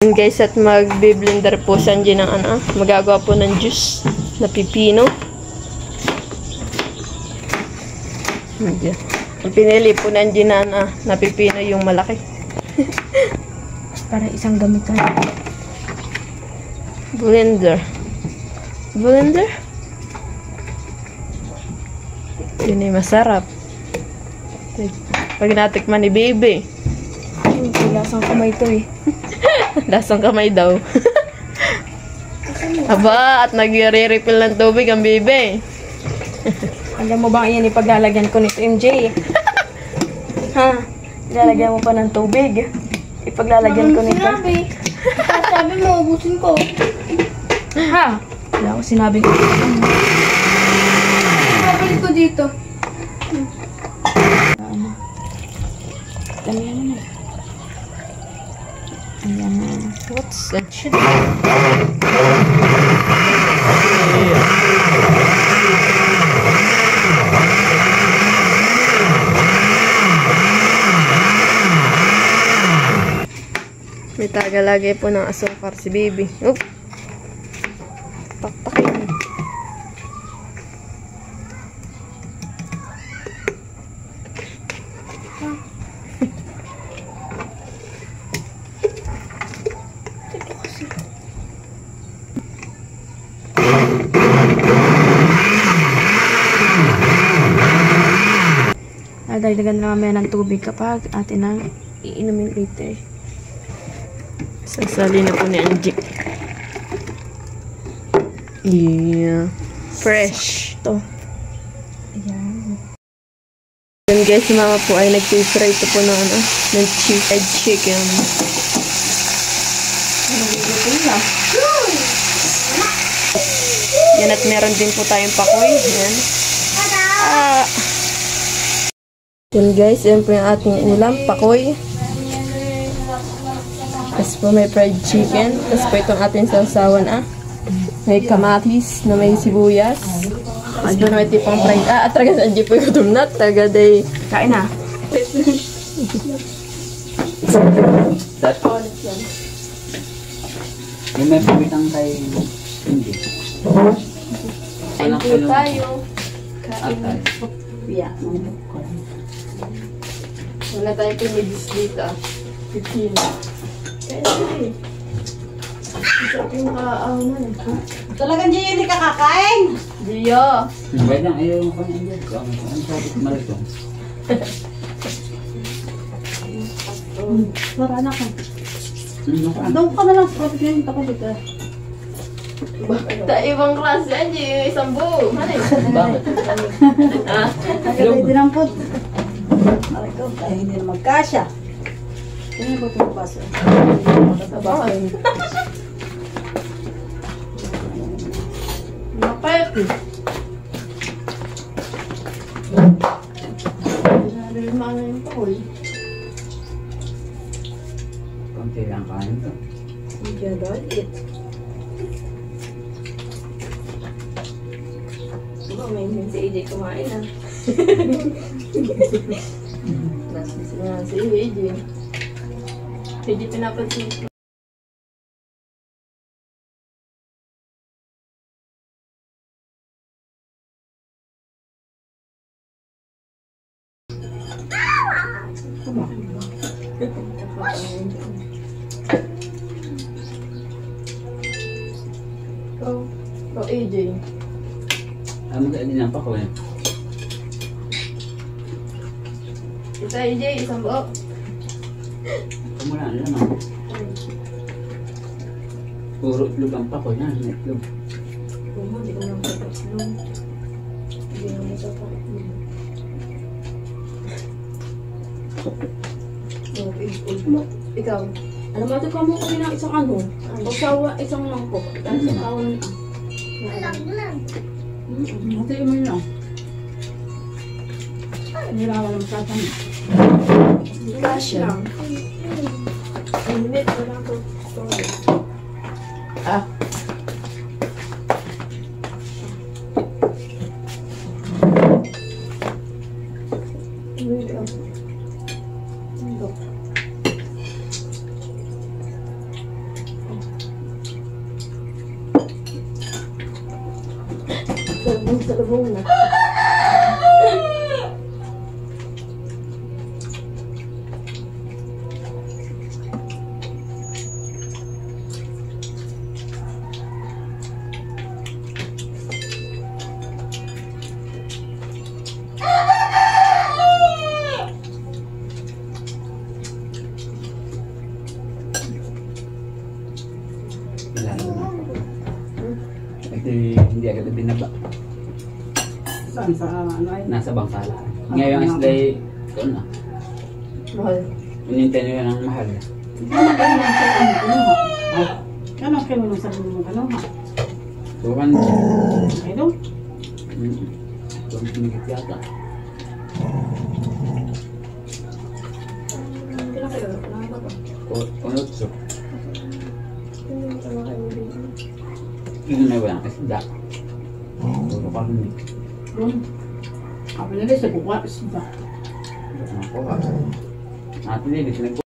Yun guys, at magbe-blender po siya ng ano, magagawa po ng juice na pipino. Ang pinili po ng Gina na pipino yung malaki. Para isang gamit na. Blender. Blender? Yun ay masarap. Pag natikman ni baby. Lasang kamay to eh. Lasang kamay daw. Aba, at nagre-refill ng tubig ang baby. Alam mo ba yan ipaglalagyan ko nito, MJ? Ha? Ilalagyan mo pa ng tubig. Ipaglalagyan ko nito. Sabi mo, ubusin ko. Ha? Wala ko sinabi ko. Sabi ko dito. Damihan mo na. Ayan na. What's that shit? May tagalagay po ng asukar si baby. Oop. Taktakin. Dagdagan na mamaya ng tubig kapag atin ang iinumin later. Sasali na po ni Angie. Yeah. Fresh. To. Ayan. Yun guys, si mama po ay nag-fry ito po ng fried chicken. Yan, at meron din po tayong pakoy. Yan. Yun guys, yan po yung ating ulam, pakoy. Tapos po may fried chicken. Tapos po itong ating sausawan may kamatis na may sibuyas. Tapos po na may tipang fried. At talaga sa Angie po yung gutom na. Talaga day. Kain na. Yung may pabitang tayo hindi. Kain po tayo. Kain. Yeah. Wala tayong pinigis dito. Pipino. Kaya isap yung kaaaman. Talagang Gio, hindi ka kakain? Gio! Pwede lang, ayaw mo pa niya dyan. Ang sabit malito. Marana ka. Doon ka na lang sa kapit ngayon. Tako dito. Ibang klase yan, Gio. Isang buo. Bakit? Hindi lang po. Aray ko, ay hindi na magkasya. Hindi ko ito paso. Mapayat eh. Nalilima yung pakoy. Konti lang kain to. Hindi dahil it. May hindi si AJ kumain Nasisi nga si AJ. AJ pinapansin ko. Oh, AJ. Magkakain din ang pako eh. Ito AJ, isang buo. Kumula na naman. Puro itlog ang pako yan. Itlog. Hindi ko naman patatlong. Hindi naman sa patatlong. Ikaw. Alam mo, ito ka mo kami ng isang ano. Isang mangkok. Isang kawan. Ito yung mga lang. Nirawa ng sasang. Kasya. Minute, wala ko. Yung sa lubong na. Ito hindi agad binaba. Saan sa ano ay? Nasa bangkala. Ngayon is day, ito na. Mahal. Inintay nyo ng mahal. Ano kayo nang sa ano kinuha? Ano kayo nang sa mo kinuha? Bukan. Ay doon? Ito ang pinigit yata. Hindi na kayo. Nakaka ba? Kunutso. Hindi na kayo dito. Ito na walang isda. Puro kami. Doon. Ako nila sa kukuha isda. Nakuha. Natin din, sinag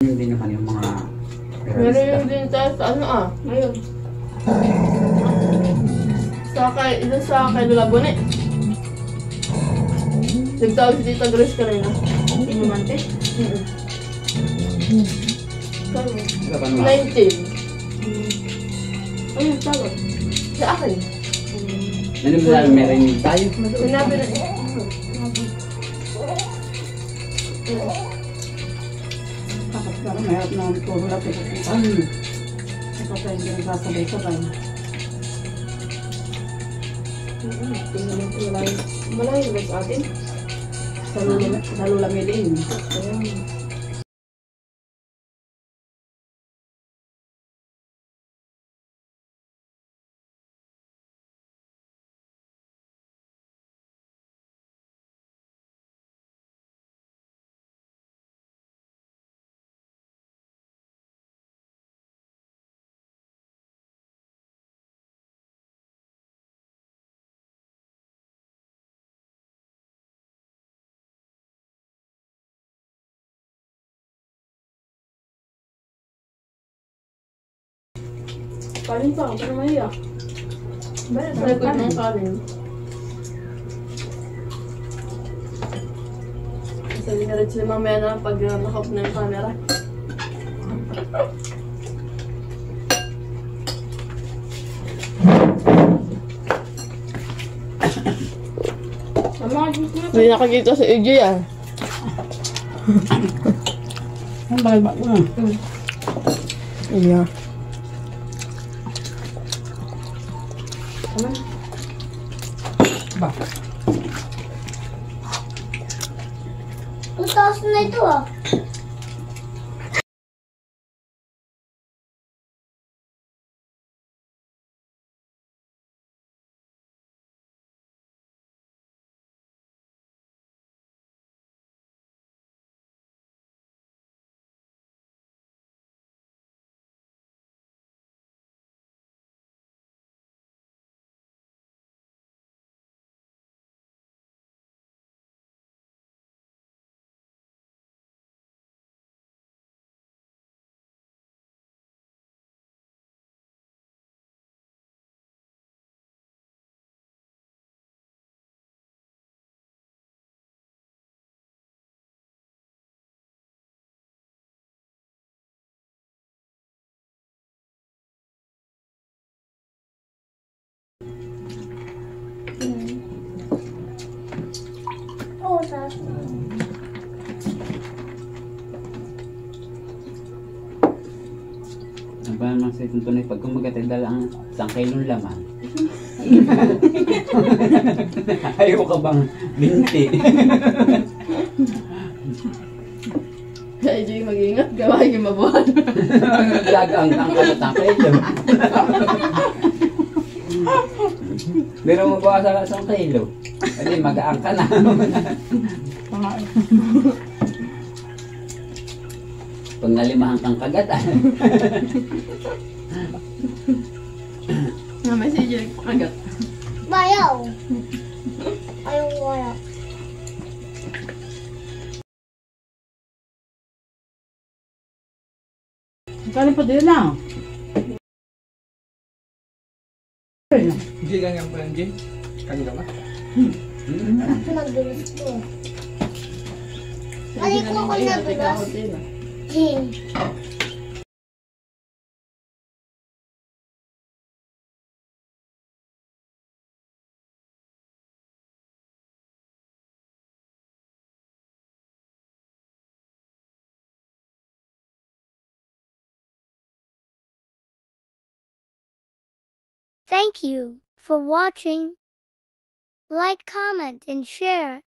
hindi naman yung mga Meron yung din tayo sa ano ngayon. Sa kay Lulabon eh. Nagtawag si Tita Grace ka rin Inumante. Kano? Wala pa naman. 19. Ayun, tawag. Sa akin. Nanimula meron tayo. Sinabi na Tapos pero mayroon na puro lang pagkakitan. Ito tayo hindi nagsasabay-sabay. tingnan mo malayo. Malayo ba sa atin? Sa lula milin. Ayan. Kanin pa, para maya. Nagkot ng kanin. Sabi na rin sila mamaya na pag nakap na yung camera. Hindi nakakita sa AJ Ang bagay ba ko na? Iya. Ba? Taas na ito Oo, taas na. Ang pa naman sa itong tunay, pag kumagatay dala ang 1 kilong laman. Ayaw ka bang binti? Sa AJ mag-ingat, gawa yung mabuhan. Gagang ang kalatang kilo. Pero mabawa sa 1 kilo. Kasi mag-aang ka na. Pag nalimahan kang kagatan. Nga may si AJ agad. Bayaw. Ayaw wala. Kanin pa din lang. Hindi ganyan po yan, Jay. Kanina ba? Nadulas ko. Ay, ko ako nadulas. Jim. Thank you for watching. Like, comment, and share.